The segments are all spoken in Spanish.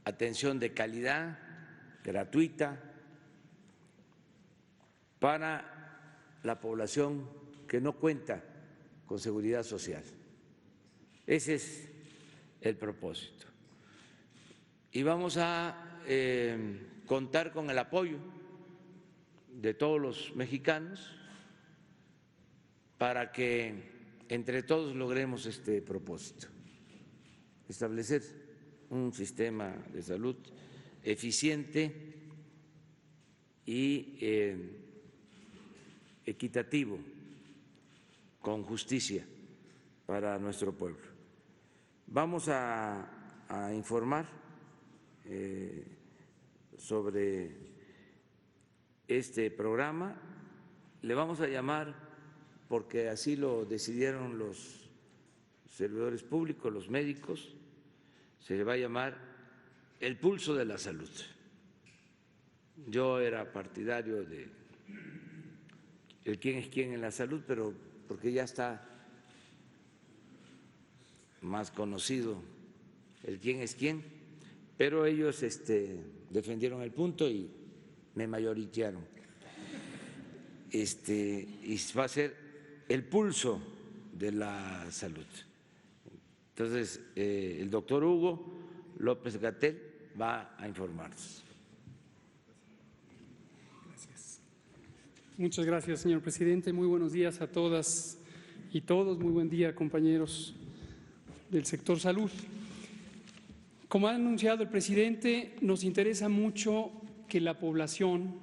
atención de calidad, gratuita, para la población que no cuenta con seguridad social. Ese es el propósito. Y vamos a contar con el apoyo de todos los mexicanos para que entre todos logremos este propósito, establecer un sistema de salud eficiente y equitativo, con justicia para nuestro pueblo. Vamos a informar sobre este programa. Le vamos a llamar, porque así lo decidieron los servidores públicos, los médicos, se le va a llamar el pulso de la salud. Yo era partidario de el quién es quién en la salud, pero porque ya está más conocido el quién es quién, pero ellos defendieron el punto y me mayoritearon. Y va a ser el pulso de la salud. Entonces, el doctor Hugo López-Gatell va a informarnos. Muchas gracias, señor presidente. Muy buenos días a todas y todos. Muy buen día, compañeros del sector salud. Como ha anunciado el presidente, nos interesa mucho que la población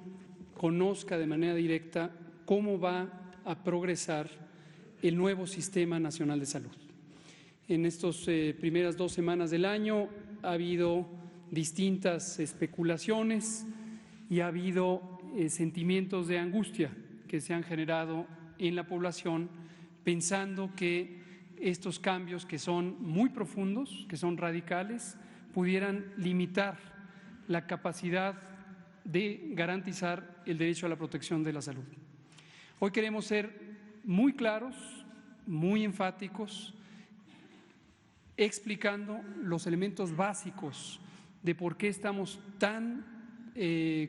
conozca de manera directa cómo va a progresar el nuevo Sistema Nacional de Salud. En estas primeras 2 semanas del año ha habido distintas especulaciones y ha habido sentimientos de angustia que se han generado en la población pensando que estos cambios, que son muy profundos, que son radicales, pudieran limitar la capacidad de garantizar el derecho a la protección de la salud. Hoy queremos ser muy claros, muy enfáticos, explicando los elementos básicos de por qué estamos tan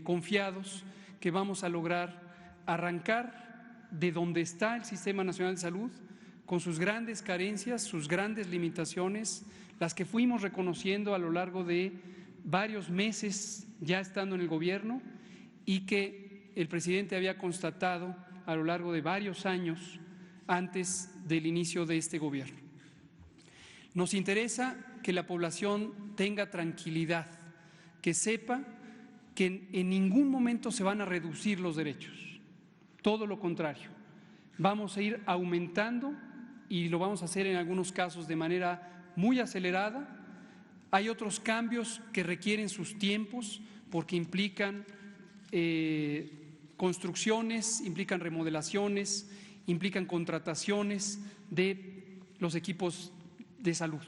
confiados que vamos a lograr arrancar de donde está el Sistema Nacional de Salud, con sus grandes carencias, sus grandes limitaciones, las que fuimos reconociendo a lo largo de varios meses ya estando en el gobierno y que el presidente había constatado a lo largo de varios años antes del inicio de este gobierno. Nos interesa que la población tenga tranquilidad, que sepa que en ningún momento se van a reducir los derechos, todo lo contrario, vamos a ir aumentando y lo vamos a hacer en algunos casos de manera muy acelerada. Hay otros cambios que requieren sus tiempos porque implican construcciones, implican remodelaciones, implican contrataciones de los equipos de salud.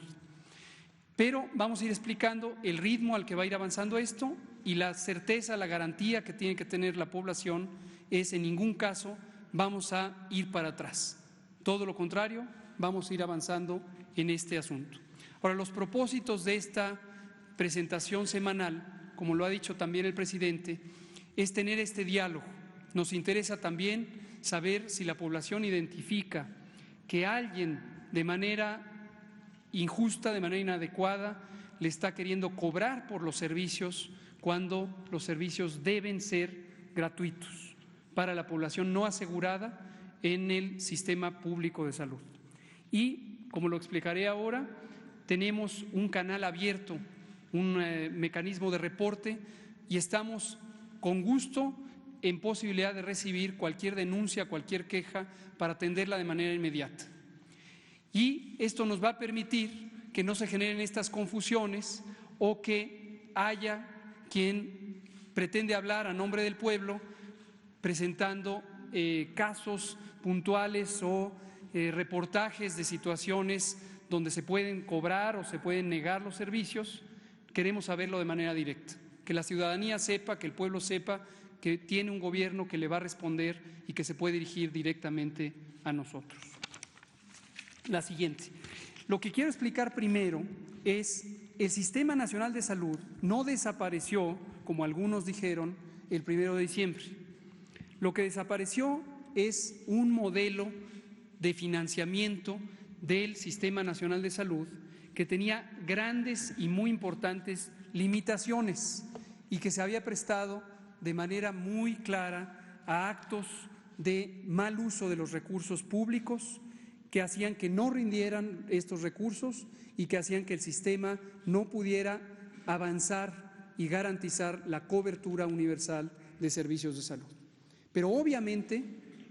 Pero vamos a ir explicando el ritmo al que va a ir avanzando esto y la certeza, la garantía que tiene que tener la población es en ningún caso vamos a ir para atrás. Todo lo contrario, vamos a ir avanzando en este asunto. Ahora, los propósitos de esta presentación semanal, como lo ha dicho también el presidente, es tener este diálogo. Nos interesa también saber si la población identifica que alguien de manera injusta, de manera inadecuada, le está queriendo cobrar por los servicios cuando los servicios deben ser gratuitos para la población no asegurada en el sistema público de salud. Y, como lo explicaré ahora, tenemos un canal abierto, un mecanismo de reporte y estamos con gusto en posibilidad de recibir cualquier denuncia, cualquier queja para atenderla de manera inmediata. Y esto nos va a permitir que no se generen estas confusiones o que haya quien pretende hablar a nombre del pueblo presentando casos puntuales o reportajes de situaciones donde se pueden cobrar o se pueden negar los servicios. Queremos saberlo de manera directa, que la ciudadanía sepa, que el pueblo sepa que tiene un gobierno que le va a responder y que se puede dirigir directamente a nosotros. La siguiente. Lo que quiero explicar primero es el Sistema Nacional de Salud no desapareció, como algunos dijeron, el 1 de diciembre. Lo que desapareció es un modelo de financiamiento del Sistema Nacional de Salud que tenía grandes y muy importantes limitaciones y que se había prestado de manera muy clara a actos de mal uso de los recursos públicos que hacían que no rindieran estos recursos y que hacían que el sistema no pudiera avanzar y garantizar la cobertura universal de servicios de salud. Pero obviamente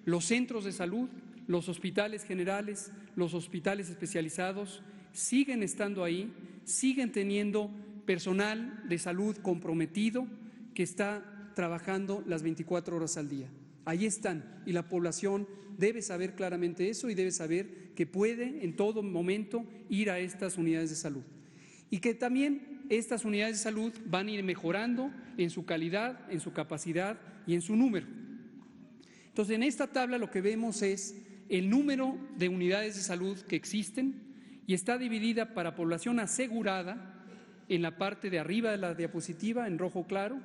los centros de salud, los hospitales generales, los hospitales especializados siguen estando ahí, siguen teniendo personal de salud comprometido que está trabajando las 24 horas al día. Ahí están y la población debe saber claramente eso y debe saber que puede en todo momento ir a estas unidades de salud y que también estas unidades de salud van a ir mejorando en su calidad, en su capacidad y en su número. Entonces, en esta tabla lo que vemos es el número de unidades de salud que existen y está dividida para población asegurada en la parte de arriba de la diapositiva en rojo claro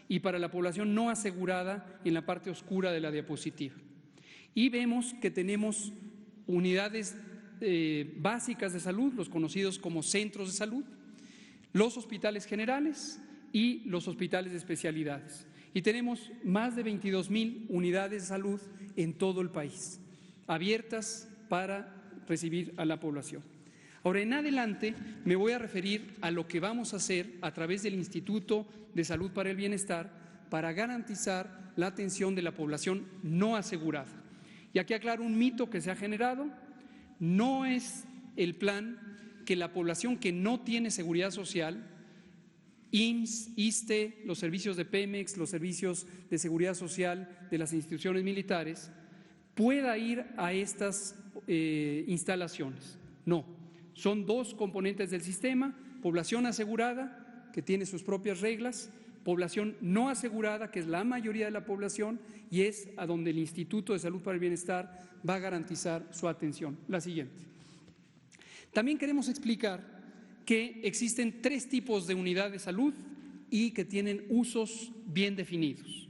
y para la población no asegurada en la parte oscura de la diapositiva. Y vemos que tenemos unidades básicas de salud, los conocidos como centros de salud, los hospitales generales y los hospitales de especialidades. Y tenemos más de 22,000 unidades de salud en todo el país, abiertas para recibir a la población. Ahora, en adelante me voy a referir a lo que vamos a hacer a través del Instituto de Salud para el Bienestar para garantizar la atención de la población no asegurada. Y aquí aclaro un mito que se ha generado: no es el plan que la población que no tiene seguridad social, IMSS, ISSSTE, los servicios de Pemex, los servicios de seguridad social de las instituciones militares, pueda ir a estas instalaciones. No, son dos componentes del sistema: población asegurada, que tiene sus propias reglas, población no asegurada, que es la mayoría de la población, y es a donde el Instituto de Salud para el Bienestar va a garantizar su atención. La siguiente. También queremos explicar que existen 3 tipos de unidad de salud y que tienen usos bien definidos.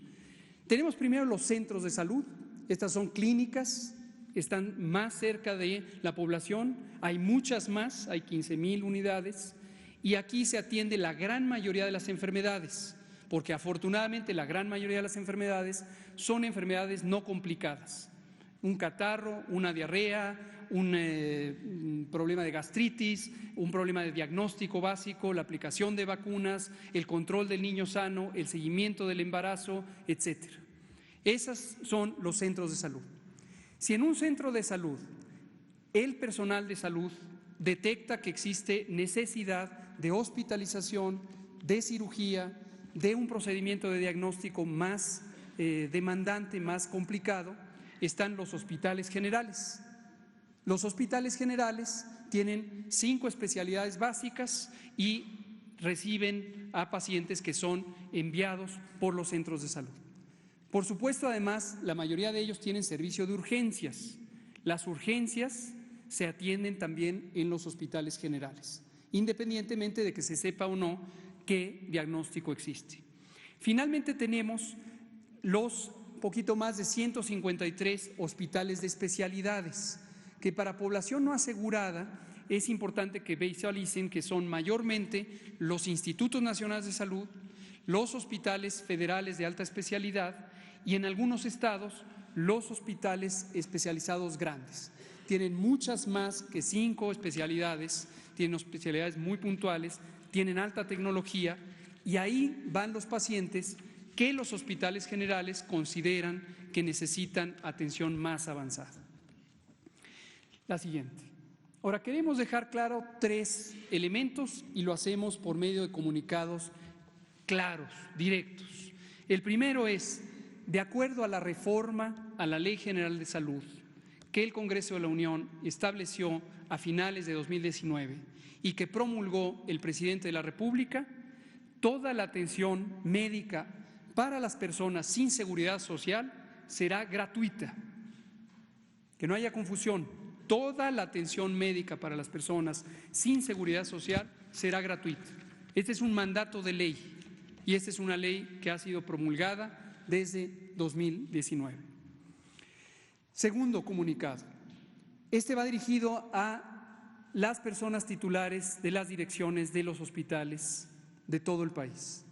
Tenemos primero los centros de salud. Estas son clínicas, están más cerca de la población, hay muchas más, hay 15,000 unidades, y aquí se atiende la gran mayoría de las enfermedades, porque afortunadamente la gran mayoría de las enfermedades son enfermedades no complicadas. Un catarro, una diarrea, un problema de gastritis, un problema de diagnóstico básico, la aplicación de vacunas, el control del niño sano, el seguimiento del embarazo, etcétera. Esos son los centros de salud. Si en un centro de salud el personal de salud detecta que existe necesidad de hospitalización, de cirugía, de un procedimiento de diagnóstico más demandante, más complicado, están los hospitales generales. Los hospitales generales tienen 5 especialidades básicas y reciben a pacientes que son enviados por los centros de salud. Por supuesto, además, la mayoría de ellos tienen servicio de urgencias. Las urgencias se atienden también en los hospitales generales, independientemente de que se sepa o no qué diagnóstico existe. Finalmente tenemos los poquito más de 153 hospitales de especialidades, que para población no asegurada es importante que visualicen que son mayormente los institutos nacionales de salud, los hospitales federales de alta especialidad y en algunos estados los hospitales especializados grandes. Tienen muchas más que 5 especialidades, tienen especialidades muy puntuales, tienen alta tecnología y ahí van los pacientes que los hospitales generales consideran que necesitan atención más avanzada. La siguiente. Ahora, queremos dejar claro 3 elementos y lo hacemos por medio de comunicados claros, directos. El primero es, de acuerdo a la reforma a la Ley General de Salud que el Congreso de la Unión estableció a finales de 2019 y que promulgó el presidente de la República, toda la atención médica para las personas sin seguridad social será gratuita. Que no haya confusión. toda la atención médica para las personas sin seguridad social será gratuita. Este es un mandato de ley y esta es una ley que ha sido promulgada desde 2019. Segundo comunicado. Este va dirigido a las personas titulares de las direcciones de los hospitales de todo el país.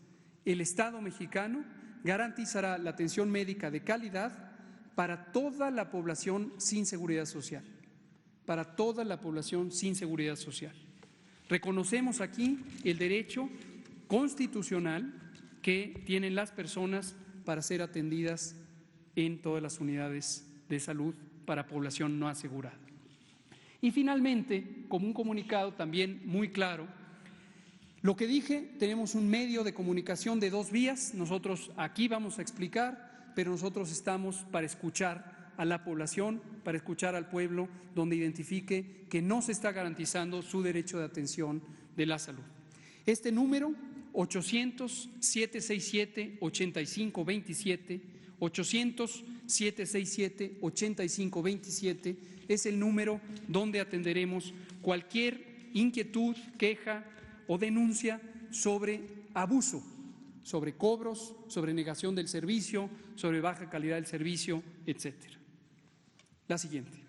El Estado mexicano garantizará la atención médica de calidad para toda la población sin seguridad social. Para toda la población sin seguridad social. Reconocemos aquí el derecho constitucional que tienen las personas para ser atendidas en todas las unidades de salud para población no asegurada. Y finalmente, como un comunicado también muy claro, lo que dije, tenemos un medio de comunicación de 2 vías, nosotros aquí vamos a explicar, pero nosotros estamos para escuchar a la población, para escuchar al pueblo, donde identifique que no se está garantizando su derecho de atención de la salud. Este número, 800-767-8527, 800-767-8527, es el número donde atenderemos cualquier inquietud, queja o denuncia sobre abuso, sobre cobros, sobre negación del servicio, sobre baja calidad del servicio, etcétera. La siguiente.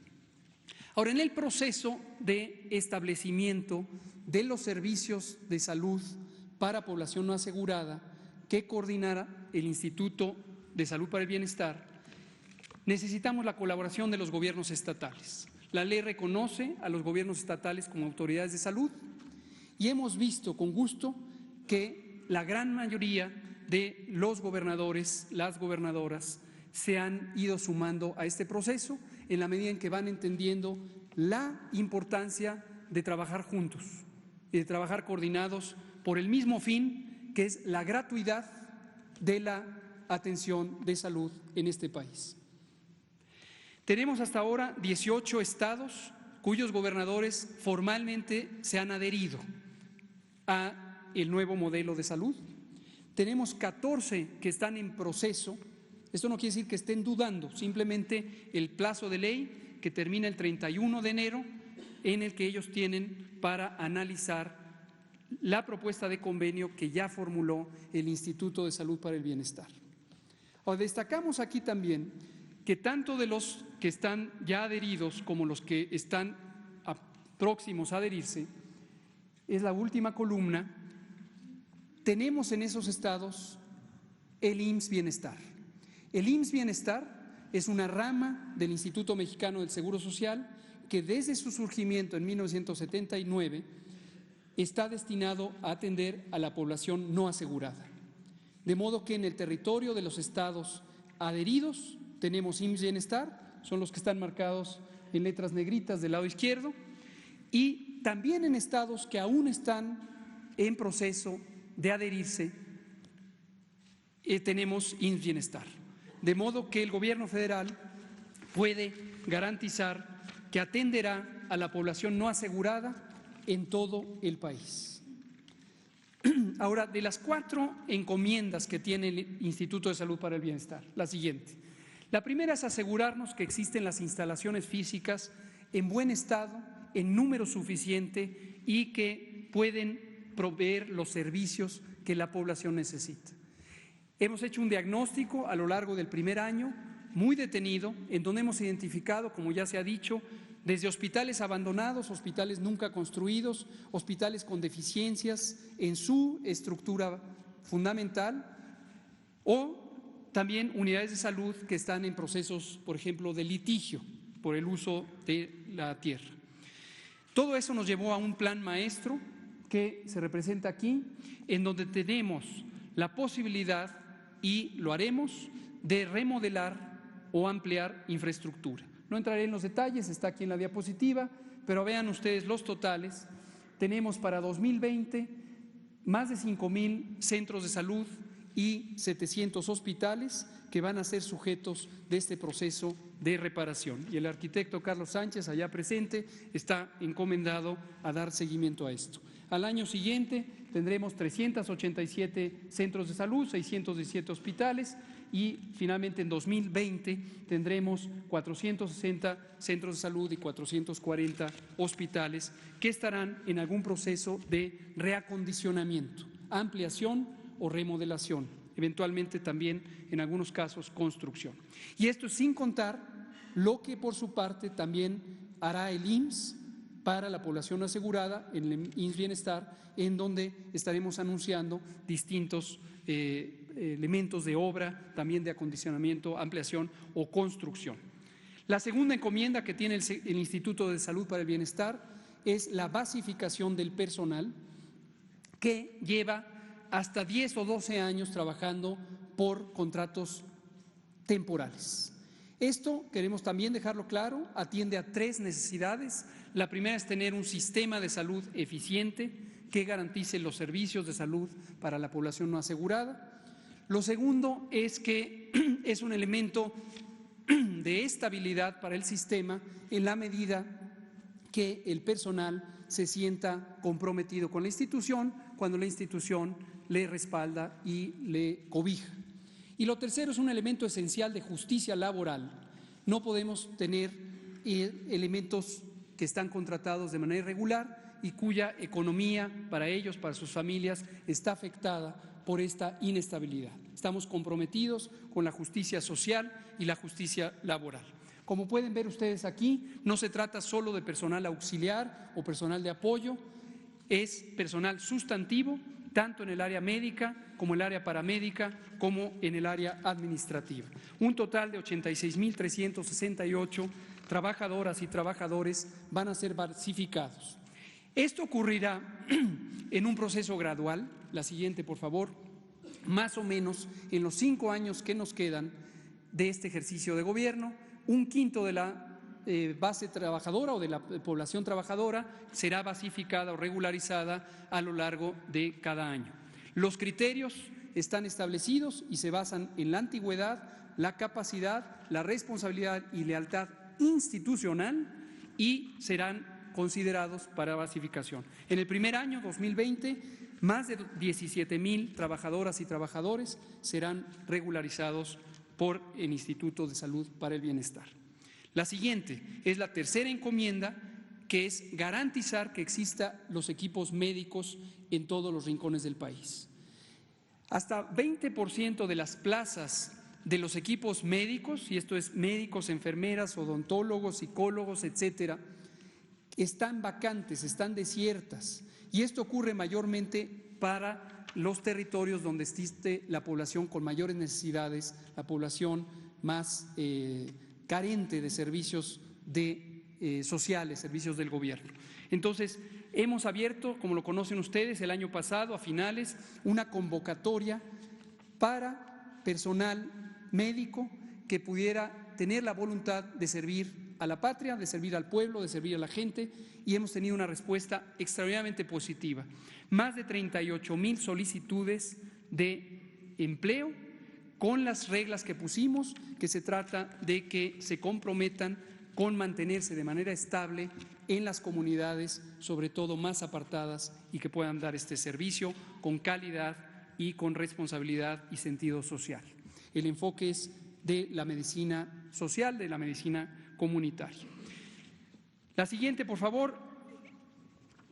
Ahora, en el proceso de establecimiento de los servicios de salud para población no asegurada que coordinará el Instituto de Salud para el Bienestar, necesitamos la colaboración de los gobiernos estatales. La ley reconoce a los gobiernos estatales como autoridades de salud y hemos visto con gusto que la gran mayoría de los gobernadores, las gobernadoras, se han ido sumando a este proceso en la medida en que van entendiendo la importancia de trabajar juntos y de trabajar coordinados por el mismo fin, que es la gratuidad de la atención de salud en este país. Tenemos hasta ahora 18 estados cuyos gobernadores formalmente se han adherido a el nuevo modelo de salud. Tenemos 14 que están en proceso. Esto no quiere decir que estén dudando, simplemente el plazo de ley que termina el 31 de enero en el que ellos tienen para analizar la propuesta de convenio que ya formuló el Instituto de Salud para el Bienestar. Ahora, destacamos aquí también que tanto de los que están ya adheridos como los que están próximos a adherirse, es la última columna, tenemos en esos estados el IMSS Bienestar. El IMSS Bienestar es una rama del Instituto Mexicano del Seguro Social que desde su surgimiento en 1979 está destinado a atender a la población no asegurada. De modo que en el territorio de los estados adheridos tenemos IMSS Bienestar, son los que están marcados en letras negritas del lado izquierdo, y también en estados que aún están en proceso de adherirse, tenemos IMSS Bienestar. De modo que el gobierno federal puede garantizar que atenderá a la población no asegurada en todo el país. Ahora, de las 4 encomiendas que tiene el Instituto de Salud para el Bienestar, la siguiente. La primera es asegurarnos que existen las instalaciones físicas en buen estado, en número suficiente y que pueden proveer los servicios que la población necesita. Hemos hecho un diagnóstico a lo largo del primer año muy detenido, en donde hemos identificado, como ya se ha dicho, desde hospitales abandonados, hospitales nunca construidos, hospitales con deficiencias en su estructura fundamental o también unidades de salud que están en procesos, por ejemplo, de litigio por el uso de la tierra. Todo eso nos llevó a un plan maestro que se representa aquí, en donde tenemos la posibilidad, y lo haremos, de remodelar o ampliar infraestructura. No entraré en los detalles, está aquí en la diapositiva, pero vean ustedes los totales. Tenemos para 2020 más de 5,000 centros de salud y 700 hospitales que van a ser sujetos de este proceso de reparación. Y el arquitecto Carlos Sánchez, allá presente, está encomendado a dar seguimiento a esto. Al año siguiente tendremos 387 centros de salud, 617 hospitales y finalmente en 2020 tendremos 460 centros de salud y 440 hospitales que estarán en algún proceso de reacondicionamiento, ampliación o remodelación, eventualmente también en algunos casos construcción. Y esto sin contar lo que por su parte también hará el IMSS para la población asegurada, en el IMSS Bienestar, en donde estaremos anunciando distintos elementos de obra, también de acondicionamiento, ampliación o construcción. La segunda encomienda que tiene el Instituto de Salud para el Bienestar es la basificación del personal, que lleva hasta 10 o 12 años trabajando por contratos temporales. Esto, queremos también dejarlo claro, atiende a 3 necesidades. La primera es tener un sistema de salud eficiente que garantice los servicios de salud para la población no asegurada. Lo segundo es que es un elemento de estabilidad para el sistema en la medida que el personal se sienta comprometido con la institución cuando la institución le respalda y le cobija. Y lo tercero es un elemento esencial de justicia laboral. No podemos tener elementos que están contratados de manera irregular y cuya economía para ellos, para sus familias, está afectada por esta inestabilidad. Estamos comprometidos con la justicia social y la justicia laboral. Como pueden ver ustedes aquí, no se trata solo de personal auxiliar o personal de apoyo, es personal sustantivo, tanto en el área médica como en el área paramédica, como en el área administrativa. Un total de 86.368 trabajadoras y trabajadores van a ser basificados. Esto ocurrirá en un proceso gradual, la siguiente por favor, más o menos en los 5 años que nos quedan de este ejercicio de gobierno. Un quinto de la base trabajadora o de la población trabajadora será basificada o regularizada a lo largo de cada año. Los criterios están establecidos y se basan en la antigüedad, la capacidad, la responsabilidad y lealtad institucional y serán considerados para basificación. En el primer año, 2020, más de 17,000 trabajadoras y trabajadores serán regularizados por el Instituto de Salud para el Bienestar. La siguiente es la tercera encomienda, que es garantizar que existan los equipos médicos en todos los rincones del país. Hasta 20% de las plazas de los equipos médicos, y esto es médicos, enfermeras, odontólogos, psicólogos, etcétera, están vacantes, están desiertas, y esto ocurre mayormente para los territorios donde existe la población con mayores necesidades, la población más carente de servicios sociales, servicios del gobierno. Entonces, hemos abierto, como lo conocen ustedes, el año pasado, a finales, una convocatoria para personal médico que pudiera tener la voluntad de servir a la patria, de servir al pueblo, de servir a la gente, y hemos tenido una respuesta extraordinariamente positiva. Más de 38,000 solicitudes de empleo con las reglas que pusimos, que se trata de que se comprometan con mantenerse de manera estable en las comunidades, sobre todo más apartadas, y que puedan dar este servicio con calidad y con responsabilidad y sentido social. El enfoque es de la medicina social, de la medicina comunitaria. La siguiente, por favor.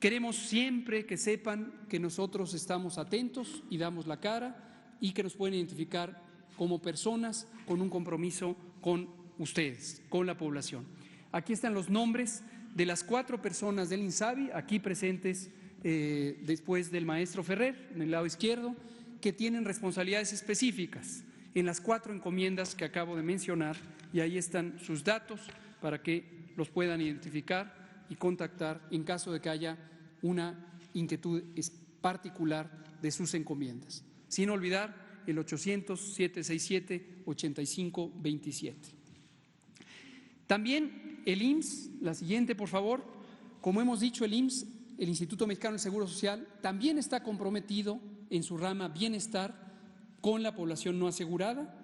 Queremos siempre que sepan que nosotros estamos atentos y damos la cara y que nos pueden identificar como personas con un compromiso con ustedes, con la población. Aquí están los nombres de las 4 personas del INSABI, aquí presentes después del maestro Ferrer, en el lado izquierdo, que tienen responsabilidades específicas en las 4 encomiendas que acabo de mencionar, y ahí están sus datos para que los puedan identificar y contactar en caso de que haya una inquietud particular de sus encomiendas. Sin olvidar el 800-767-8527. También el IMSS, la siguiente por favor, como hemos dicho, el IMSS, el Instituto Mexicano del Seguro Social, también está comprometido en su rama bienestar con la población no asegurada,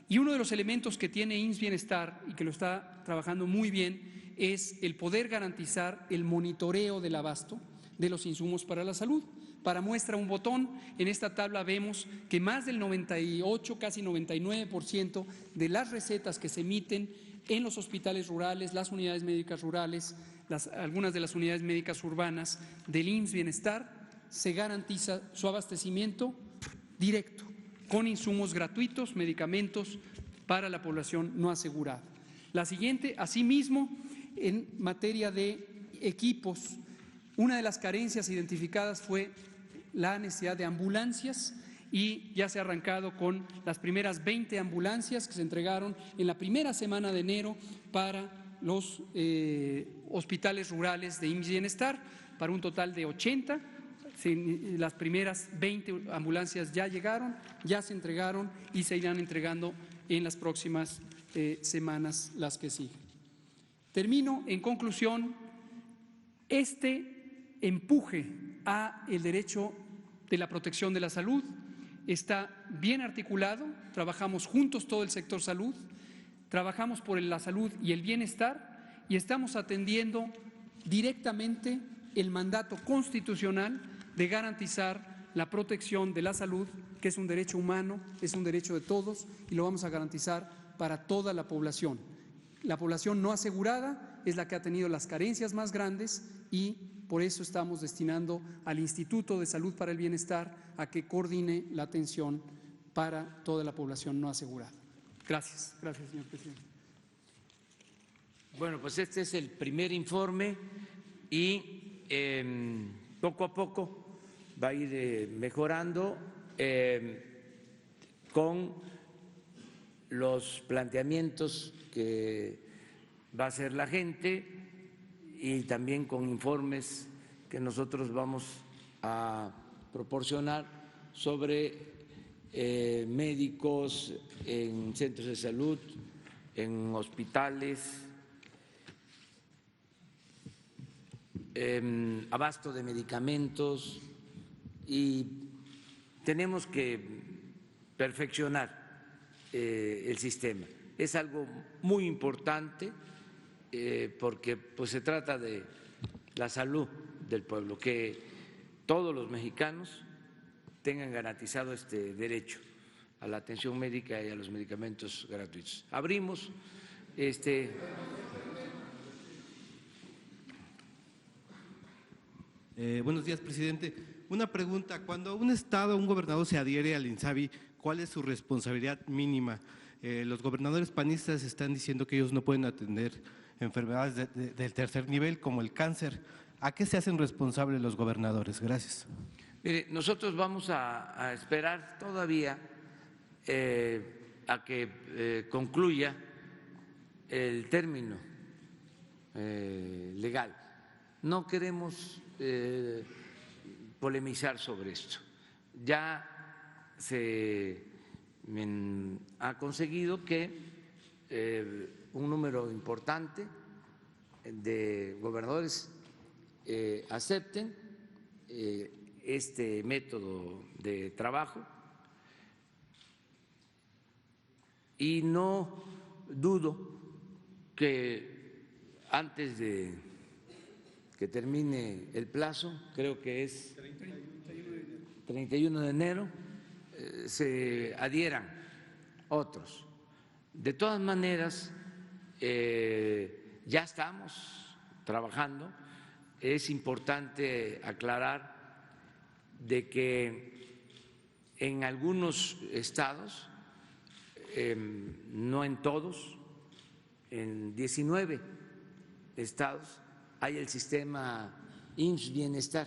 y uno de los elementos que tiene IMSS Bienestar y que lo está trabajando muy bien es el poder garantizar el monitoreo del abasto. de los insumos para la salud. Para muestra un botón, en esta tabla vemos que más del 98, casi 99% de las recetas que se emiten en los hospitales rurales, las unidades médicas rurales, algunas de las unidades médicas urbanas del IMSS Bienestar, se garantiza su abastecimiento directo, con insumos gratuitos, medicamentos para la población no asegurada. La siguiente, asimismo, en materia de equipos, una de las carencias identificadas fue la necesidad de ambulancias y ya se ha arrancado con las primeras 20 ambulancias que se entregaron en la primera semana de enero para los hospitales rurales de IMSS Bienestar, para un total de 80. Las primeras 20 ambulancias ya llegaron, ya se entregaron y se irán entregando en las próximas semanas las que siguen. Termino en conclusión, este empuje a el derecho de la protección de la salud está bien articulado, trabajamos juntos todo el sector salud, trabajamos por la salud y el bienestar y estamos atendiendo directamente el mandato constitucional de garantizar la protección de la salud, que es un derecho humano, es un derecho de todos y lo vamos a garantizar para toda la población. La población no asegurada es la que ha tenido las carencias más grandes y por eso estamos destinando al Instituto de Salud para el Bienestar a que coordine la atención para toda la población no asegurada. Gracias. Gracias, señor presidente. Bueno, pues este es el primer informe y poco a poco va a ir mejorando con los planteamientos que va a hacer la gente y también con informes que nosotros vamos a proporcionar sobre médicos en centros de salud, en hospitales, abasto de medicamentos, y tenemos que perfeccionar el sistema. Es algo muy importante porque pues se trata de la salud del pueblo, que todos los mexicanos tengan garantizado este derecho a la atención médica y a los medicamentos gratuitos. Abrimos buenos días, presidente. Una pregunta, cuando un estado, un gobernador se adhiere al INSABI, ¿cuál es su responsabilidad mínima? Los gobernadores panistas están diciendo que ellos no pueden atender enfermedades del tercer nivel como el cáncer. ¿A qué se hacen responsables los gobernadores? Gracias. Mire, nosotros vamos a esperar todavía a que concluya el término legal. No queremos polemizar sobre esto. Ya se ha conseguido que un número importante de gobernadores acepten este método de trabajo y no dudo que antes de que termine el plazo, creo que es 31 de enero, se adhieran otros. De todas maneras, ya estamos trabajando. Es importante aclarar de que en algunos estados, no en todos, en 19 estados hay el sistema IMSS Bienestar.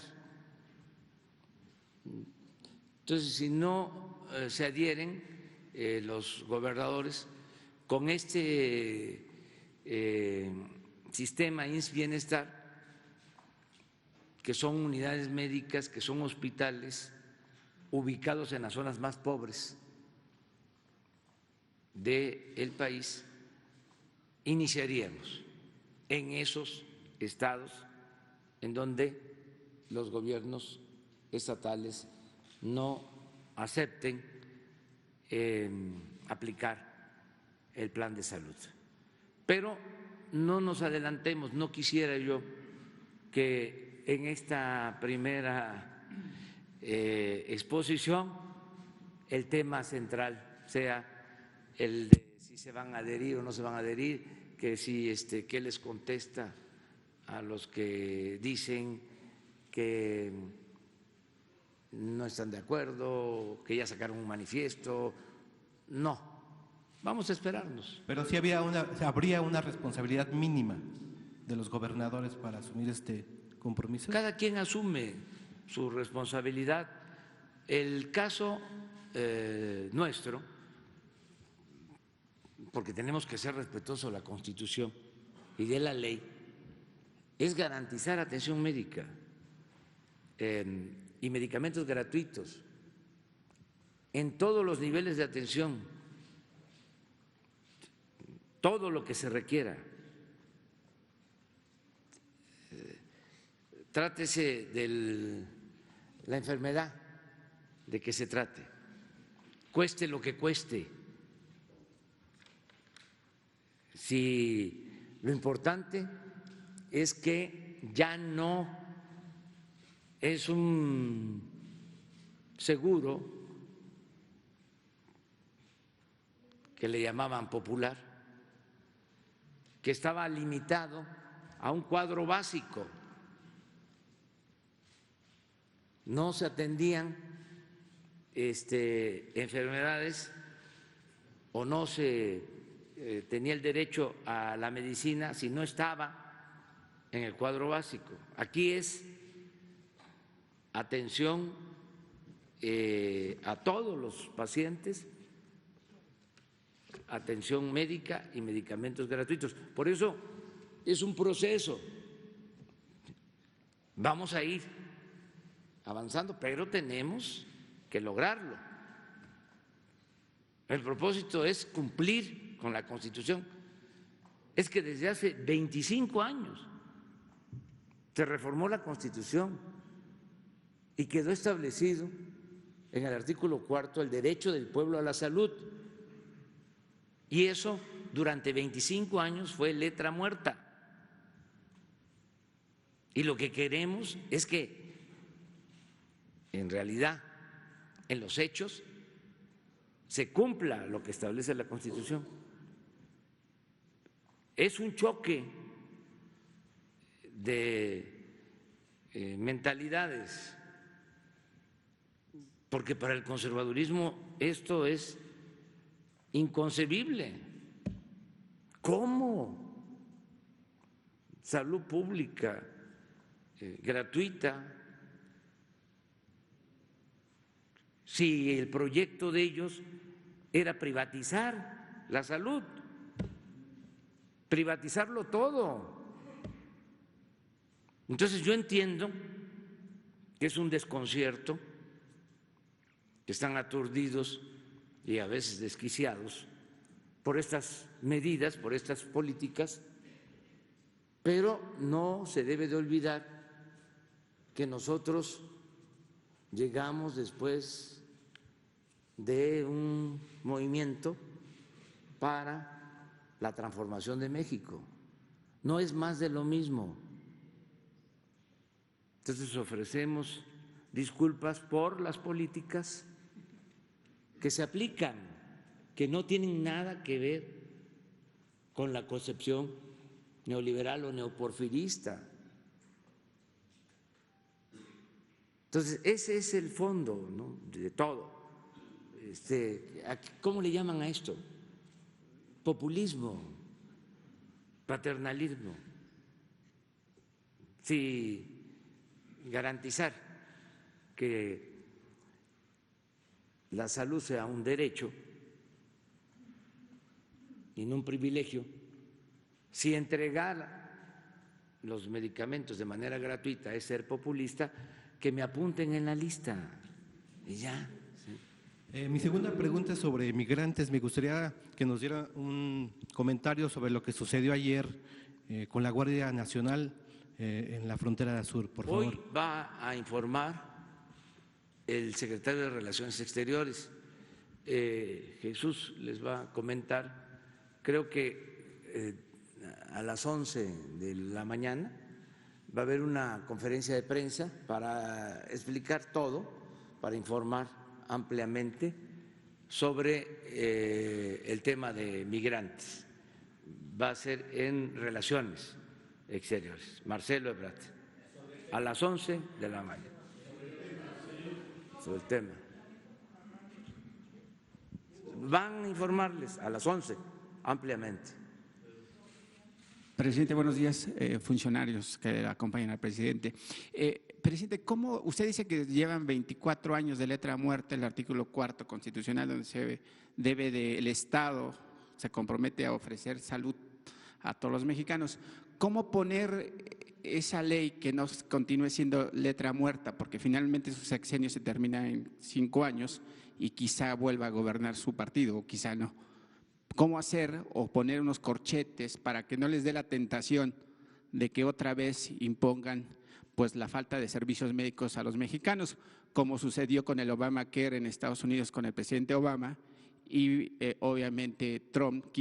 Entonces, si no se adhieren los gobernadores con este sistema IMSS Bienestar, que son unidades médicas, que son hospitales ubicados en las zonas más pobres del país, iniciaríamos en esos estados en donde los gobiernos estatales no acepten aplicar el plan de salud. Pero no nos adelantemos, no quisiera yo que en esta primera exposición el tema central sea el de si se van a adherir o no se van a adherir, que si qué les contesta a los que dicen que no están de acuerdo, que ya sacaron un manifiesto. No, vamos a esperarnos. Pero sí habría una responsabilidad mínima de los gobernadores para asumir este compromiso. Cada quien asume su responsabilidad. El caso nuestro, porque tenemos que ser respetuosos de la Constitución y de la ley, es garantizar atención médica y medicamentos gratuitos en todos los niveles de atención, todo lo que se requiera. Trátese de la enfermedad de que se trate, cueste lo que cueste. Si lo importante es que ya no es un seguro que le llamaban popular, que estaba limitado a un cuadro básico. No se atendían enfermedades o no se tenía el derecho a la medicina si no estaba en el cuadro básico. Aquí es atención a todos los pacientes, atención médica y medicamentos gratuitos. Por eso es un proceso. Vamos a ir avanzando, pero tenemos que lograrlo. El propósito es cumplir con la Constitución. Es que desde hace 25 años se reformó la Constitución y quedó establecido en el artículo 4 el derecho del pueblo a la salud. Y eso durante 25 años fue letra muerta. Y lo que queremos es que en realidad, en los hechos, se cumpla lo que establece la Constitución. Es un choque de mentalidades, porque para el conservadurismo esto es inconcebible. ¿Cómo? Salud pública, gratuita, si el proyecto de ellos era privatizar la salud, privatizarlo todo. Entonces yo entiendo que es un desconcierto, que están aturdidos y a veces desquiciados por estas medidas, por estas políticas, pero no se debe de olvidar que nosotros llegamos después de un movimiento para la transformación de México. No es más de lo mismo. Entonces ofrecemos disculpas por las políticas que se aplican, que no tienen nada que ver con la concepción neoliberal o neoporfirista. Entonces, ese es el fondo, ¿no?, de todo. ¿Cómo le llaman a esto? Populismo, paternalismo. Si garantizar que la salud sea un derecho y no un privilegio, si entregar los medicamentos de manera gratuita es ser populista, que me apunten en la lista y ya. Mi segunda pregunta es sobre migrantes. Me gustaría que nos diera un comentario sobre lo que sucedió ayer con la Guardia Nacional en la frontera sur, por favor. Hoy va a informar el secretario de Relaciones Exteriores. Jesús les va a comentar, creo que a las 11 de la mañana Va a haber una conferencia de prensa para explicar todo, para informar ampliamente sobre el tema de migrantes. Va a ser en Relaciones Exteriores, Marcelo Ebrard, a las 11 de la mañana. Sobre el tema. Van a informarles a las 11 ampliamente. Presidente, buenos días, funcionarios que acompañan al presidente. Presidente, ¿cómo usted dice que llevan 24 años de letra muerta el artículo 4 constitucional donde se debe del Estado, se compromete a ofrecer salud a todos los mexicanos? ¿Cómo poner esa ley que no continúe siendo letra muerta? Porque finalmente su sexenio se termina en 5 años y quizá vuelva a gobernar su partido o quizá no. ¿Cómo hacer o poner unos corchetes para que no les dé la tentación de que otra vez impongan pues la falta de servicios médicos a los mexicanos, como sucedió con el Obamacare en Estados Unidos con el presidente Obama y obviamente Trump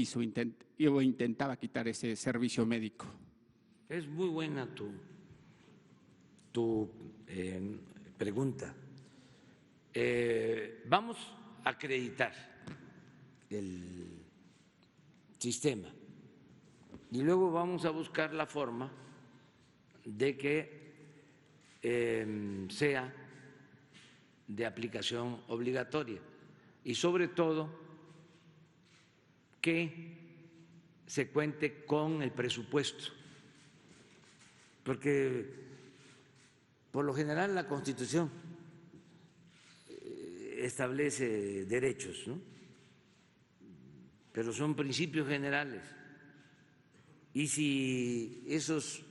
intentaba quitar ese servicio médico? Es muy buena tu pregunta. Vamos a acreditar el sistema y luego vamos a buscar la forma de que sea de aplicación obligatoria y sobre todo que se cuente con el presupuesto, porque por lo general la Constitución establece derechos, ¿no? Pero son principios generales. Y si esos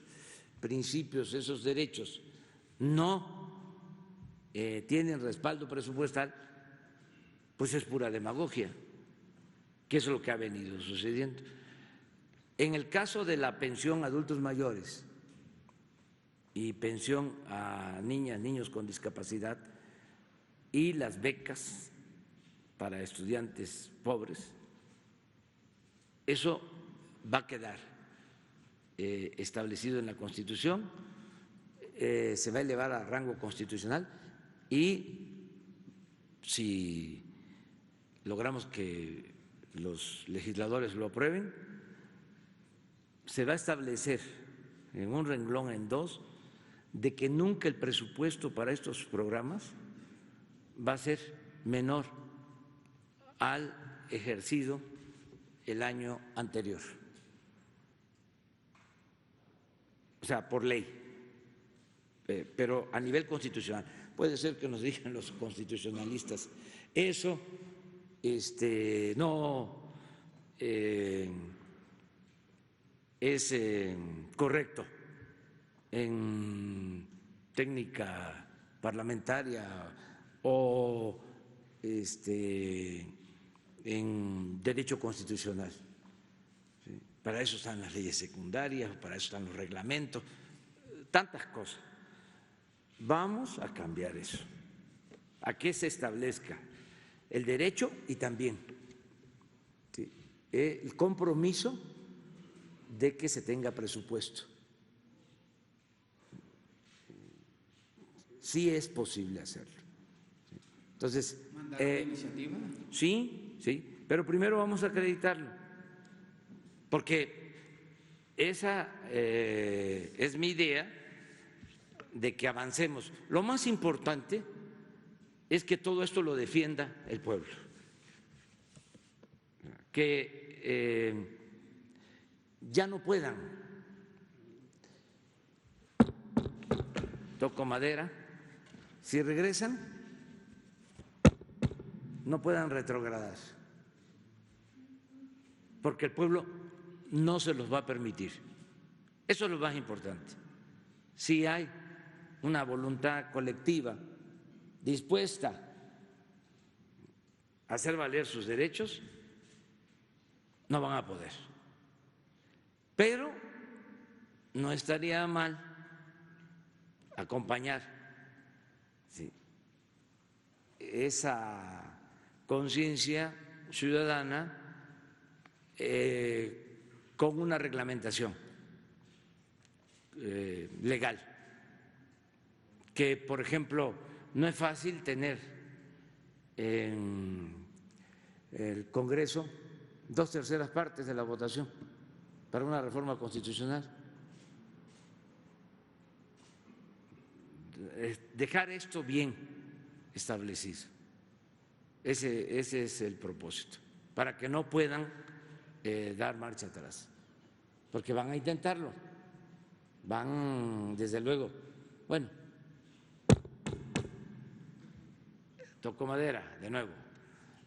principios, esos derechos no tienen respaldo presupuestal, pues es pura demagogia, que es lo que ha venido sucediendo. En el caso de la pensión a adultos mayores y pensión a niñas, niños con discapacidad y las becas para estudiantes pobres, eso va a quedar establecido en la Constitución, se va a elevar a rango constitucional y si logramos que los legisladores lo aprueben, se va a establecer en un renglón, en 2, de que nunca el presupuesto para estos programas va a ser menor al ejercido el año anterior, o sea, por ley, pero a nivel constitucional. Puede ser que nos digan los constitucionalistas, eso no es correcto en técnica parlamentaria o en derecho constitucional. ¿Sí? Para eso están las leyes secundarias, para eso están los reglamentos, tantas cosas. Vamos a cambiar eso, a que se establezca el derecho y también ¿sí? El compromiso de que se tenga presupuesto. Sí es posible hacerlo. Entonces, ¿mandará iniciativa? Sí, pero primero vamos a acreditarlo, porque esa es mi idea de que avancemos. Lo más importante es que todo esto lo defienda el pueblo, que ya no puedan, toco madera, si regresan, no puedan retrogradar, porque el pueblo no se los va a permitir. Eso es lo más importante. Si hay una voluntad colectiva dispuesta a hacer valer sus derechos, no van a poder. Pero no estaría mal acompañar ¿sí? esa conciencia ciudadana con una reglamentación legal, que por ejemplo no es fácil tener en el Congreso 2/3 partes de la votación para una reforma constitucional. Dejar esto bien establecido, ese es el propósito, para que no puedan dar marcha atrás, porque van a intentarlo, van desde luego, bueno, tocó madera de nuevo,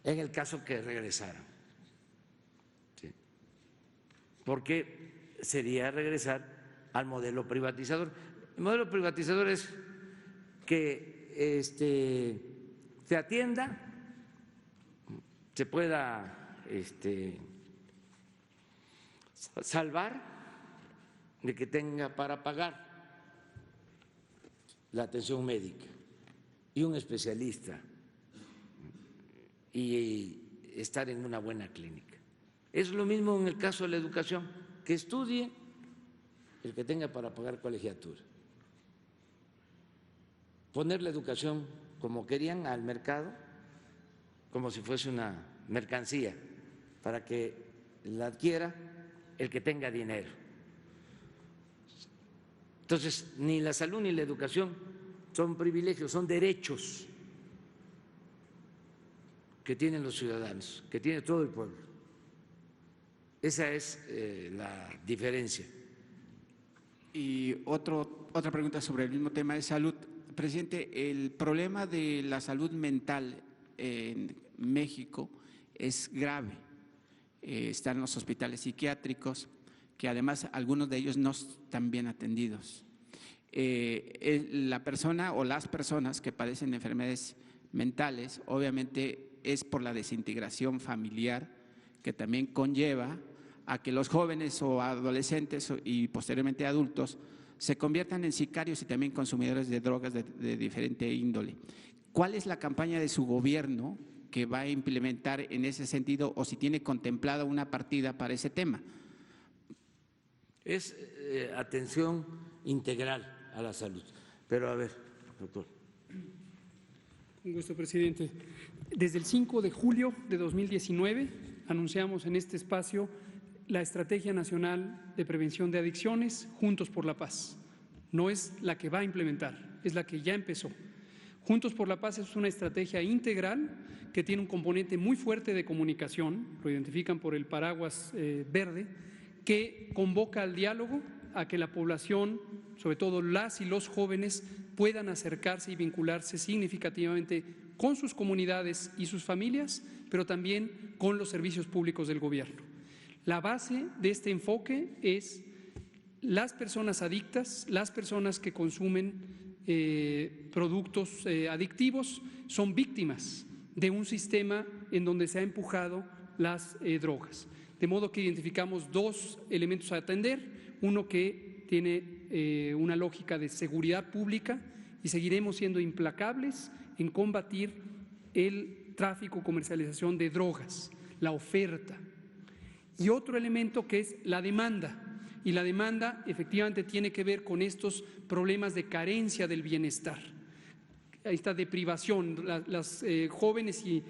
en el caso que regresaran, ¿sí? Porque sería regresar al modelo privatizador. El modelo privatizador es que se atienda, se pueda salvar de que tenga para pagar la atención médica y un especialista y estar en una buena clínica. Es lo mismo en el caso de la educación, que estudie el que tenga para pagar colegiatura. Poner la educación como querían al mercado, como si fuese una mercancía, para que la adquiera el que tenga dinero. Entonces, ni la salud ni la educación son privilegios, son derechos que tienen los ciudadanos, que tiene todo el pueblo. Esa es la diferencia. Y otra pregunta sobre el mismo tema de salud. Presidente, el problema de la salud mental en México es grave. Están los hospitales psiquiátricos, que además algunos de ellos no están bien atendidos. La persona o las personas que padecen enfermedades mentales, obviamente es por la desintegración familiar, que también conlleva a que los jóvenes o adolescentes y posteriormente adultos se conviertan en sicarios y también consumidores de drogas de diferente índole. ¿Cuál es la campaña de su gobierno que va a implementar en ese sentido o si tiene contemplada una partida para ese tema? Es atención integral a la salud. Pero a ver, doctor. Un gusto, presidente. Desde el 5 de julio de 2019 anunciamos en este espacio la Estrategia Nacional de Prevención de Adicciones, Juntos por la Paz. No es la que va a implementar, es la que ya empezó. Juntos por la Paz es una estrategia integral que tiene un componente muy fuerte de comunicación, lo identifican por el paraguas verde, que convoca al diálogo, a que la población, sobre todo las y los jóvenes, puedan acercarse y vincularse significativamente con sus comunidades y sus familias, pero también con los servicios públicos del gobierno. La base de este enfoque es las personas adictas, las personas que consumen productos adictivos, son víctimas de un sistema en donde se ha empujado las drogas. De modo que identificamos dos elementos a atender, uno que tiene una lógica de seguridad pública y seguiremos siendo implacables en combatir el tráfico, comercialización de drogas, la oferta. Y otro elemento que es la demanda, y la demanda efectivamente tiene que ver con estos problemas de carencia del bienestar, esta deprivación. Las jóvenes y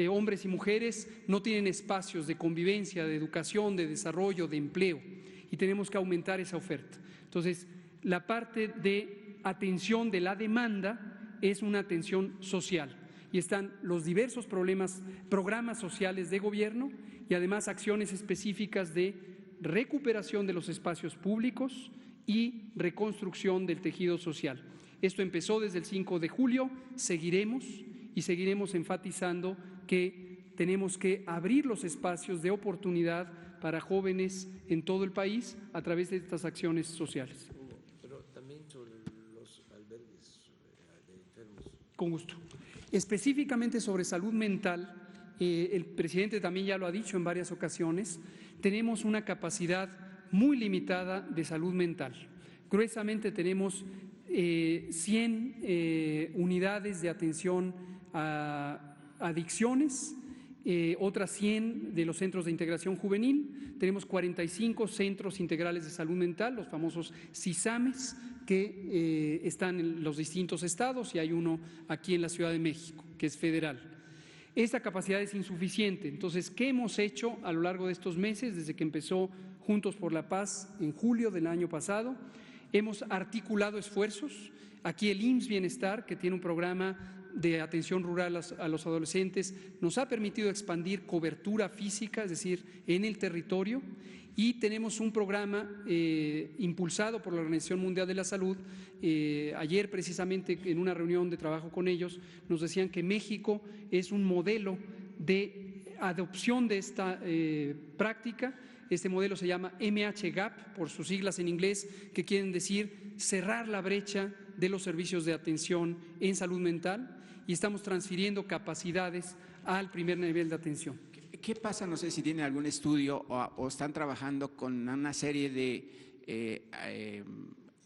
hombres y mujeres no tienen espacios de convivencia, de educación, de desarrollo, de empleo, y tenemos que aumentar esa oferta. Entonces, la parte de atención de la es una atención social y están los diversos programas sociales de gobierno y además acciones específicas de recuperación de los espacios públicos y reconstrucción del tejido social. Esto empezó desde el 5 de julio, seguiremos enfatizando que tenemos que abrir los espacios de oportunidad para jóvenes en todo el país a través de estas acciones sociales. Pero también sobre los albergues de enfermos. Con gusto. Específicamente sobre salud mental, el presidente también ya lo ha dicho en varias ocasiones, tenemos una capacidad muy limitada de salud mental. Gruesamente tenemos 100 unidades de atención a adicciones otras 100 de los centros de integración juvenil. Tenemos 45 centros integrales de salud mental, los famosos CISAMES, que están en los distintos estados, y hay uno aquí en la Ciudad de México, que es federal. Esta capacidad es insuficiente. Entonces, ¿qué hemos hecho a lo largo de estos meses, desde que empezó Juntos por la Paz en julio del año pasado? Hemos articulado esfuerzos. Aquí el IMSS Bienestar, que tiene un programa de atención rural a los adolescentes, nos ha permitido expandir cobertura física, es decir, en el territorio, y tenemos un programa impulsado por la Organización Mundial de la Salud. Ayer, precisamente, en una reunión de trabajo con ellos, nos decían que México es un modelo de adopción de esta práctica. Este modelo se llama MHGAP, por sus siglas en inglés, que quieren decir cerrar la brecha de los servicios de atención en salud mental, y estamos transfiriendo capacidades al primer nivel de atención. ¿Qué pasa? No sé si tienen algún estudio o están trabajando con una serie de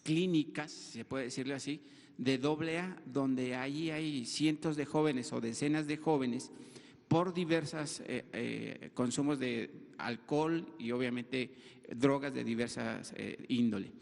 clínicas, se puede decirlo así, de AA, donde ahí hay cientos de jóvenes o decenas de jóvenes por diversas consumos de alcohol y obviamente drogas de diversas índole.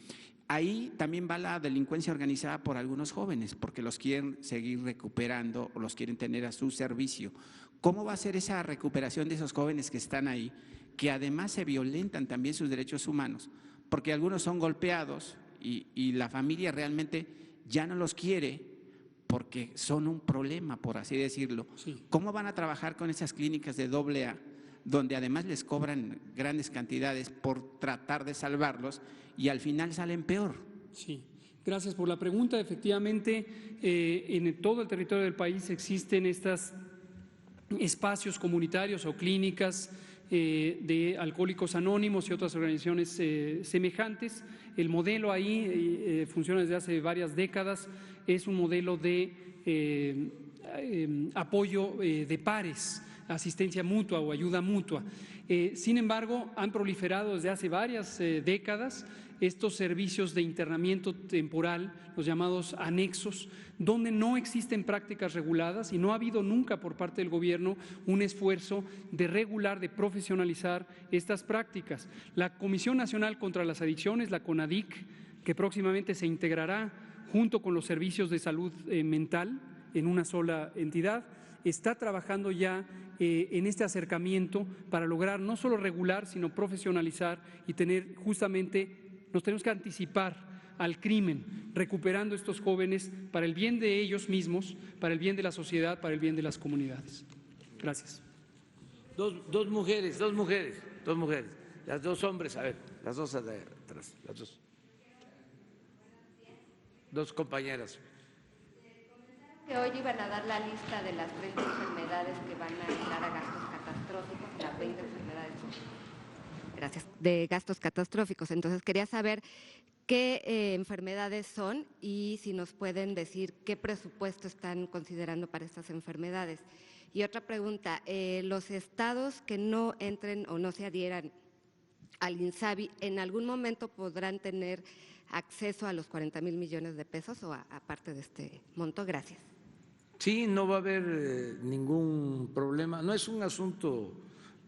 Ahí también va la delincuencia organizada por algunos jóvenes, porque los quieren seguir recuperando o los quieren tener a su servicio. ¿Cómo va a ser esa recuperación de esos jóvenes que están ahí, que además se violentan también sus derechos humanos? Porque algunos son golpeados y la familia realmente ya no los quiere porque son un problema, por así decirlo. Sí. ¿Cómo van a trabajar con esas clínicas de AA, donde además les cobran grandes cantidades por tratar de salvarlos y al final salen peor? Sí, gracias por la pregunta. Efectivamente, en todo el territorio del país existen estos espacios comunitarios o clínicas de Alcohólicos Anónimos y otras organizaciones semejantes. El modelo ahí funciona desde hace varias décadas. Es un modelo de apoyo de pares, asistencia mutua o ayuda mutua. Sin embargo, han proliferado desde hace varias décadas estos servicios de internamiento temporal, los llamados anexos, donde no existen prácticas reguladas y no ha habido nunca por parte del gobierno un esfuerzo de regular, de profesionalizar estas prácticas. La Comisión Nacional contra las Adicciones, la CONADIC, que próximamente se integrará junto con los servicios de salud mental en una sola entidad, está trabajando ya en este acercamiento para lograr no solo regular, sino profesionalizar y tener justamente, nos tenemos que anticipar al crimen, recuperando estos jóvenes para el bien de ellos mismos, para el bien de la sociedad, para el bien de las comunidades. Gracias. Dos mujeres, las dos hombres, a ver, las dos atrás, las dos. Dos compañeras. Que hoy iban a dar la lista de las 30 enfermedades que van a entrar a gastos catastróficos, las 20 enfermedades. Gracias. De gastos catastróficos. Entonces, quería saber qué enfermedades son y si nos pueden decir qué presupuesto están considerando para estas enfermedades. Y otra pregunta, los estados que no entren o no se adhieran al INSABI, ¿en algún momento podrán tener acceso a los 40,000 millones de pesos o aparte de este monto? Gracias. Sí, no va a haber ningún problema. No es un asunto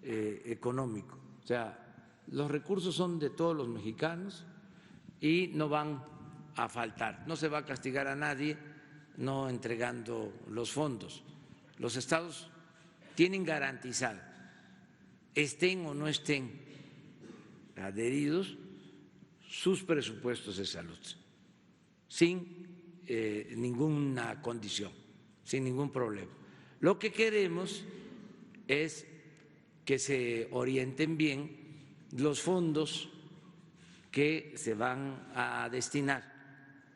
económico. O sea, los recursos son de todos los mexicanos y no van a faltar. No se va a castigar a nadie no entregando los fondos. Los estados tienen garantizado, estén o no estén adheridos, sus presupuestos de salud, sin ninguna condición, sin ningún problema. Lo que queremos es que se orienten bien los fondos que se van a destinar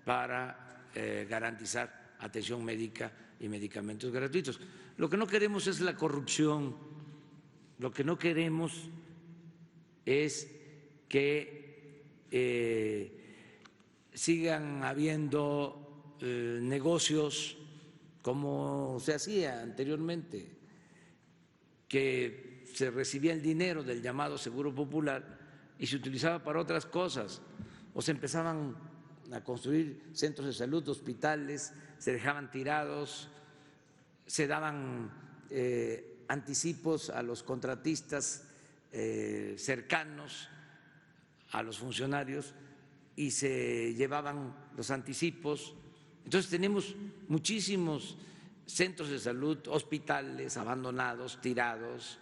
para garantizar atención médica y medicamentos gratuitos. Lo que no queremos es la corrupción, lo que no queremos es que sigan habiendo negocios como se hacía anteriormente, que se recibía el dinero del llamado Seguro Popular y se utilizaba para otras cosas, o se empezaban a construir centros de salud, hospitales, se dejaban tirados, se daban anticipos a los contratistas cercanos a los funcionarios y se llevaban los anticipos. Entonces tenemos muchísimos centros de salud, hospitales abandonados, tirados,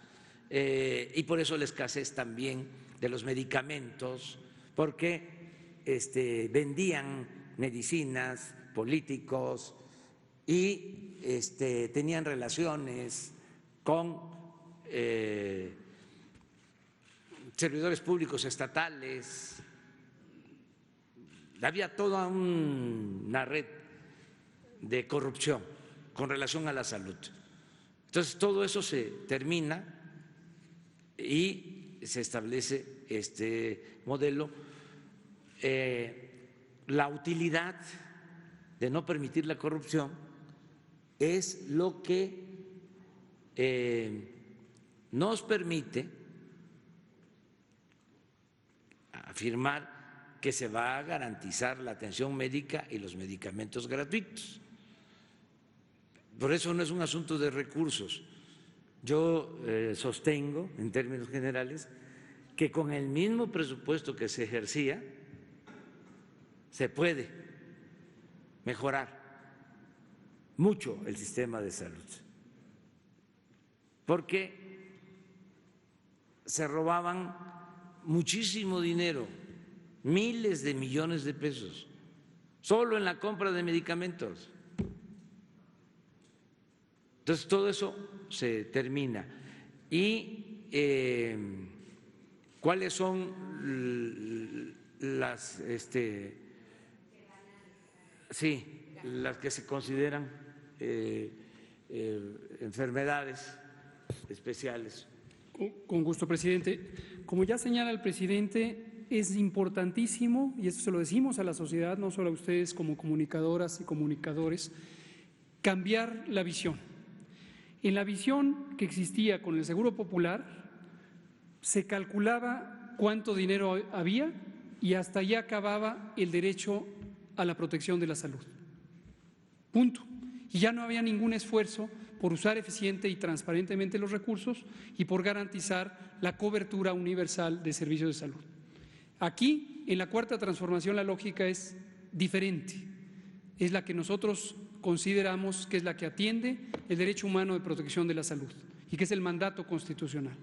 y por eso la escasez también de los medicamentos, porque vendían medicinas, políticos, y tenían relaciones con servidores públicos estatales. Había toda una red de corrupción con relación a la salud. Entonces todo eso se termina y se establece este modelo. La utilidad de no permitir la corrupción es lo que nos permite afirmar que se va a garantizar la atención médica y los medicamentos gratuitos. Por eso no es un asunto de recursos. Yo sostengo, en términos generales, que con el mismo presupuesto que se ejercía, se puede mejorar mucho el sistema de salud, porque se robaban muchísimo dinero, miles de millones de pesos, solo en la compra de medicamentos. Entonces todo eso se termina. ¿Y cuáles son las las que se consideran enfermedades especiales? Con gusto, presidente. Como ya señala el presidente, es importantísimo, y eso se lo decimos a la sociedad, no solo a ustedes como comunicadoras y comunicadores, cambiar la visión. En la visión que existía con el Seguro Popular, se calculaba cuánto dinero había y hasta allá acababa el derecho a la protección de la salud. Punto. Y ya no había ningún esfuerzo por usar eficiente y transparentemente los recursos y por garantizar la cobertura universal de servicios de salud. Aquí, en la cuarta transformación, la lógica es diferente. Es la que nosotros consideramos que es la que atiende el derecho humano de protección de la salud y que es el mandato constitucional.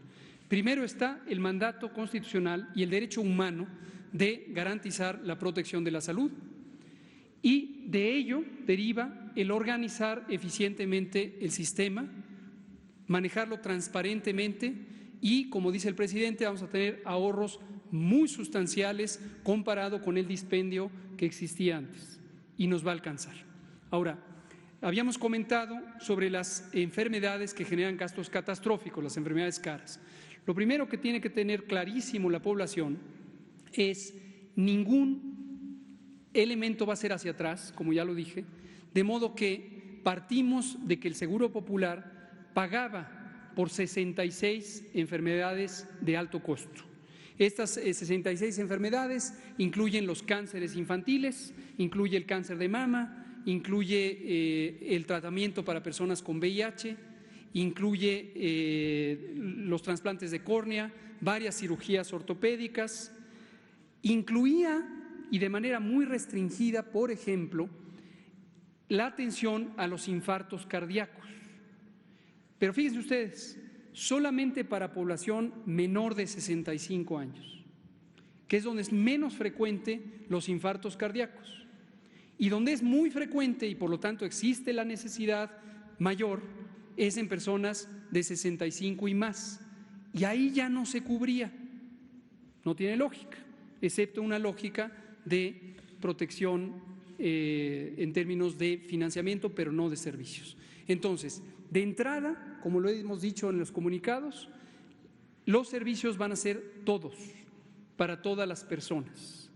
Primero está el mandato constitucional y el derecho humano de garantizar la protección de la salud, y de ello deriva el organizar eficientemente el sistema, manejarlo transparentemente y, como dice el presidente, vamos a tener ahorros muy sustanciales comparado con el dispendio que existía antes y nos va a alcanzar. Ahora, habíamos comentado sobre las enfermedades que generan gastos catastróficos, las enfermedades caras. Lo primero que tiene que tener clarísimo la población es ningún elemento va a ser hacia atrás, como ya lo dije, de modo que partimos de que el Seguro Popular pagaba por 66 enfermedades de alto costo. Estas 66 enfermedades incluyen los cánceres infantiles, incluye el cáncer de mama, incluye el tratamiento para personas con VIH, incluye los trasplantes de córnea, varias cirugías ortopédicas, incluía y de manera muy restringida, por ejemplo, la atención a los infartos cardíacos. Pero fíjense ustedes, solamente para población menor de 65 años, que es donde es menos frecuente los infartos cardíacos y donde es muy frecuente y por lo tanto existe la necesidad mayor, es en personas de 65 y más. Y ahí ya no se cubría, no tiene lógica, excepto una lógica de protección en términos de financiamiento, pero no de servicios. Entonces, de entrada, como lo hemos dicho en los comunicados, los servicios van a ser todos, para todas las personas,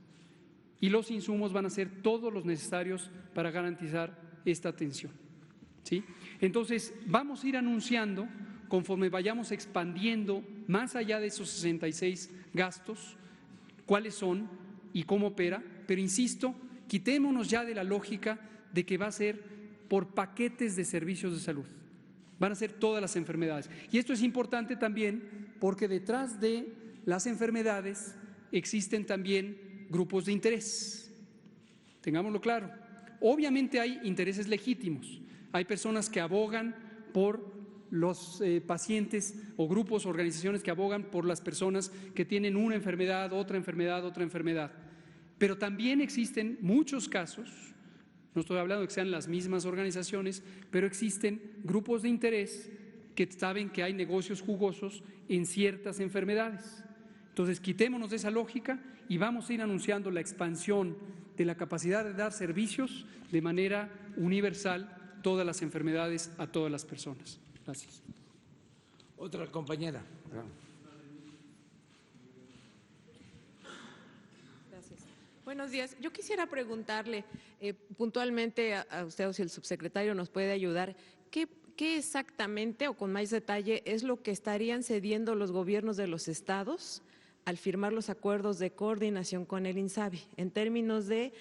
y los insumos van a ser todos los necesarios para garantizar esta atención, ¿sí? Entonces, vamos a ir anunciando, conforme vayamos expandiendo más allá de esos 66 gastos, cuáles son y cómo opera, pero insisto, quitémonos ya de la lógica de que va a ser por paquetes de servicios de salud. van a ser todas las enfermedades. Y esto es importante también porque detrás de las enfermedades existen también grupos de interés. Tengámoslo claro. Obviamente hay intereses legítimos. Hay personas que abogan por los pacientes o grupos, organizaciones que abogan por las personas que tienen una enfermedad, otra enfermedad, otra enfermedad. Pero también existen muchos casos, no estoy hablando de que sean las mismas organizaciones, pero existen grupos de interés que saben que hay negocios jugosos en ciertas enfermedades. Entonces, quitémonos de esa lógica y vamos a ir anunciando la expansión de la capacidad de dar servicios de manera universal, todas las enfermedades a todas las personas. Gracias. Otra compañera. Gracias. Buenos días. Yo quisiera preguntarle puntualmente a usted o si el subsecretario nos puede ayudar, ¿qué exactamente o con más detalle es lo que estarían cediendo los gobiernos de los estados al firmar los acuerdos de coordinación con el INSABI en términos de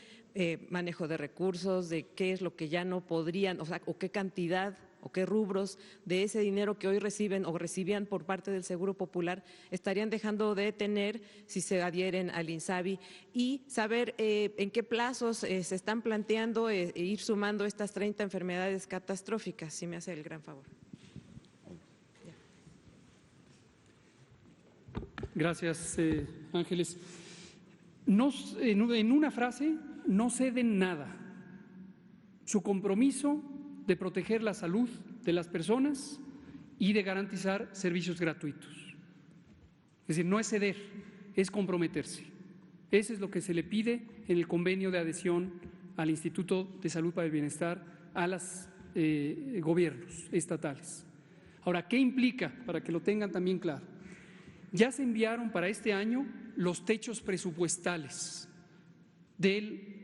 manejo de recursos, de qué es lo que ya no podrían, o sea, o qué cantidad o qué rubros de ese dinero que hoy reciben o recibían por parte del Seguro Popular estarían dejando de tener si se adhieren al INSABI, y saber en qué plazos se están planteando ir sumando estas 30 enfermedades catastróficas, si me hace el gran favor. Gracias, Ángeles. En una frase, no ceden nada. Su compromiso de proteger la salud de las personas y de garantizar servicios gratuitos. Es decir, no es ceder, es comprometerse. Eso es lo que se le pide en el convenio de adhesión al Instituto de Salud para el Bienestar a los gobiernos estatales. Ahora, ¿qué implica? Para que lo tengan también claro. Ya se enviaron para este año los techos presupuestales del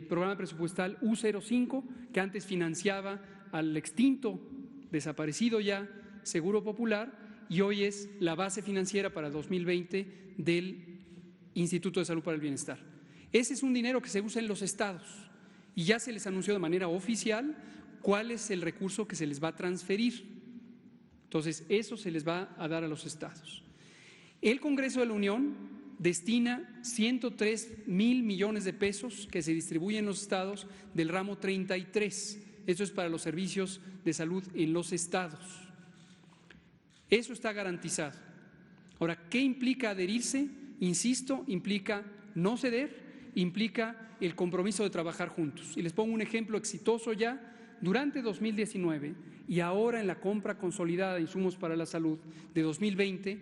programa presupuestal U05, que antes financiaba al extinto, desaparecido ya, Seguro Popular, y hoy es la base financiera para 2020 del Instituto de Salud para el Bienestar. Ese es un dinero que se usa en los estados y ya se les anunció de manera oficial cuál es el recurso que se les va a transferir. Entonces, eso se les va a dar a los estados. El Congreso de la Unión destina 103,000 millones de pesos que se distribuyen en los estados del ramo 33. Eso es para los servicios de salud en los estados. Eso está garantizado. Ahora, ¿qué implica adherirse? Insisto, implica no ceder, implica el compromiso de trabajar juntos. Y les pongo un ejemplo exitoso ya. Durante 2019 y ahora en la compra consolidada de insumos para la salud de 2020,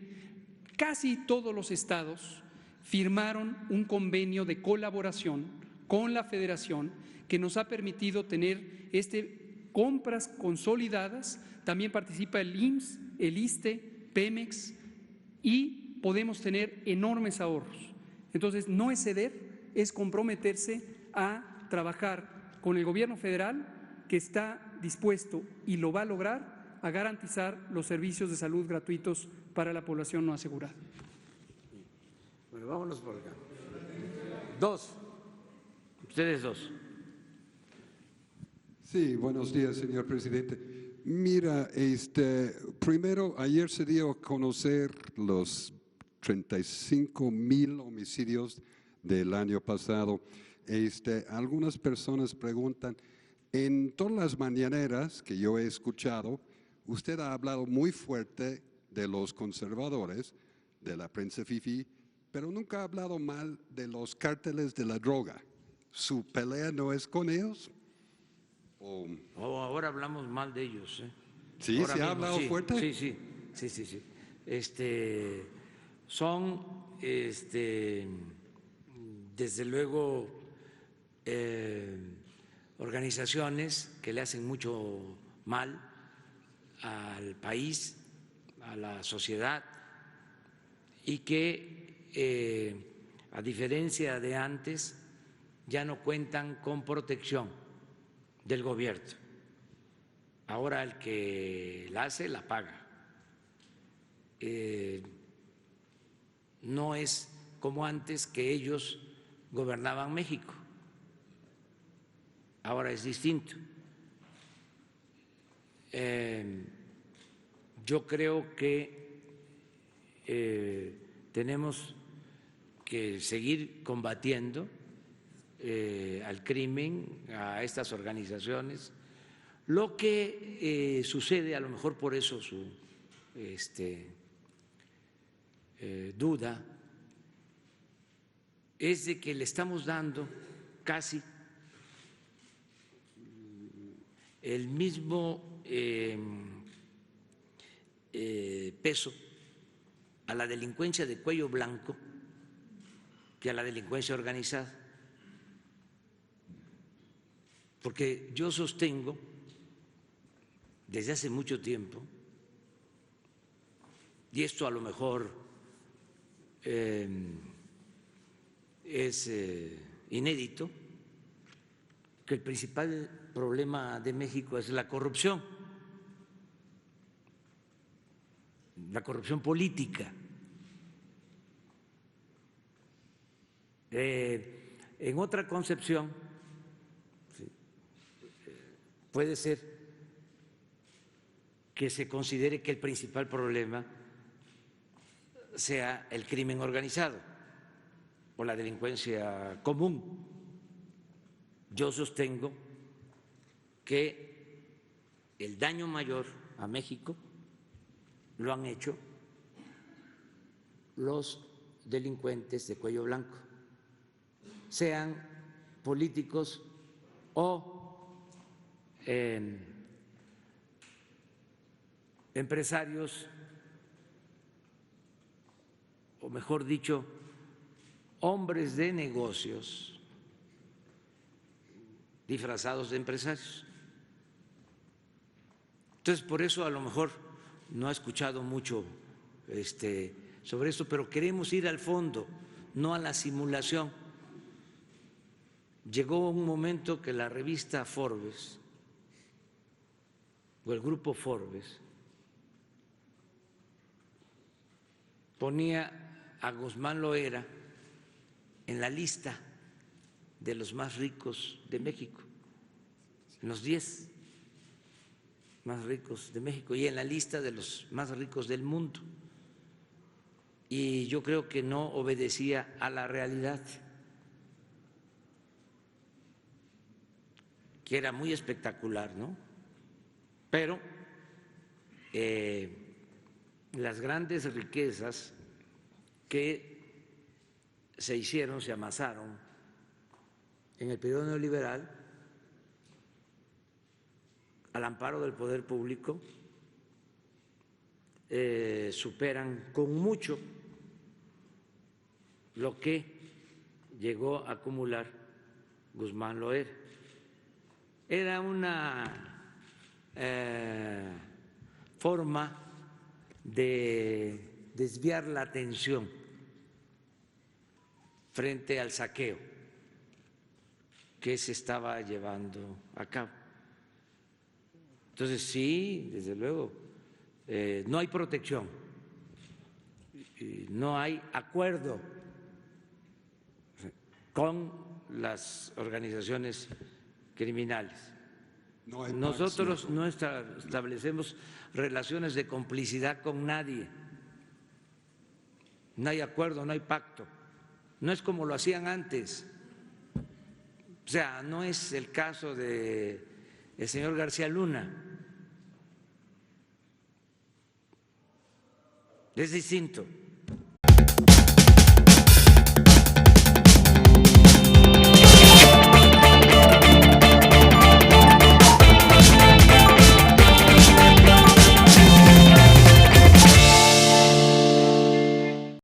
casi todos los estados firmaron un convenio de colaboración con la Federación que nos ha permitido tener compras consolidadas. También participa el IMSS, el ISSSTE, Pemex, y podemos tener enormes ahorros. Entonces, no es ceder, es comprometerse a trabajar con el gobierno federal, que está dispuesto y lo va a lograr, a garantizar los servicios de salud gratuitos para la población no asegurada. Bueno, vámonos por acá. Dos. Ustedes dos. Sí, buenos días, señor presidente. Mira, primero, ayer se dio a conocer los 35,000 homicidios del año pasado. Algunas personas preguntan, en todas las mañaneras que yo he escuchado, usted ha hablado muy fuerte de los conservadores, de la prensa fifí, pero nunca ha hablado mal de los cárteles de la droga. ¿Su pelea no es con ellos? Ahora hablamos mal de ellos. ¿Sí? Ahora ¿Se ha mismo, hablado sí, fuerte? Sí. Son, desde luego, organizaciones que le hacen mucho mal al país, a la sociedad, y que, a diferencia de antes, ya no cuentan con protección del gobierno. Ahora el que la hace, la paga. No es como antes, que ellos gobernaban México. Ahora es distinto. yo creo que tenemos que seguir combatiendo al crimen, a estas organizaciones. Lo que sucede, a lo mejor por eso su duda, es de que le estamos dando casi el mismo peso a la delincuencia de cuello blanco que a la delincuencia organizada. Porque yo sostengo desde hace mucho tiempo, y esto a lo mejor es inédito, que el principal problema de México es la corrupción política. En otra concepción, puede ser que se considere que el principal problema sea el crimen organizado o la delincuencia común. Yo sostengo que el daño mayor a México lo han hecho los delincuentes de cuello blanco, sean políticos o empresarios, o mejor dicho, hombres de negocios disfrazados de empresarios. Entonces, por eso a lo mejor no ha escuchado mucho sobre esto, pero queremos ir al fondo, no a la simulación. Llegó un momento que la revista Forbes o el grupo Forbes ponía a Guzmán Loera en la lista de los más ricos de México, en los 10 más ricos de México y en la lista de los más ricos del mundo. Y yo creo que no obedecía a la realidad, que era muy espectacular, ¿no? Pero las grandes riquezas que se hicieron, se amasaron en el periodo neoliberal al amparo del poder público, superan con mucho lo que llegó a acumular Guzmán Loera. Era una forma de desviar la atención frente al saqueo que se estaba llevando a cabo. Entonces, sí, desde luego, no hay protección, no hay acuerdo con las organizaciones criminales. No hay Nosotros no establecemos relaciones de complicidad con nadie. No hay acuerdo, no hay pacto. No es como lo hacían antes. O sea, no es el caso del señor García Luna. Es distinto.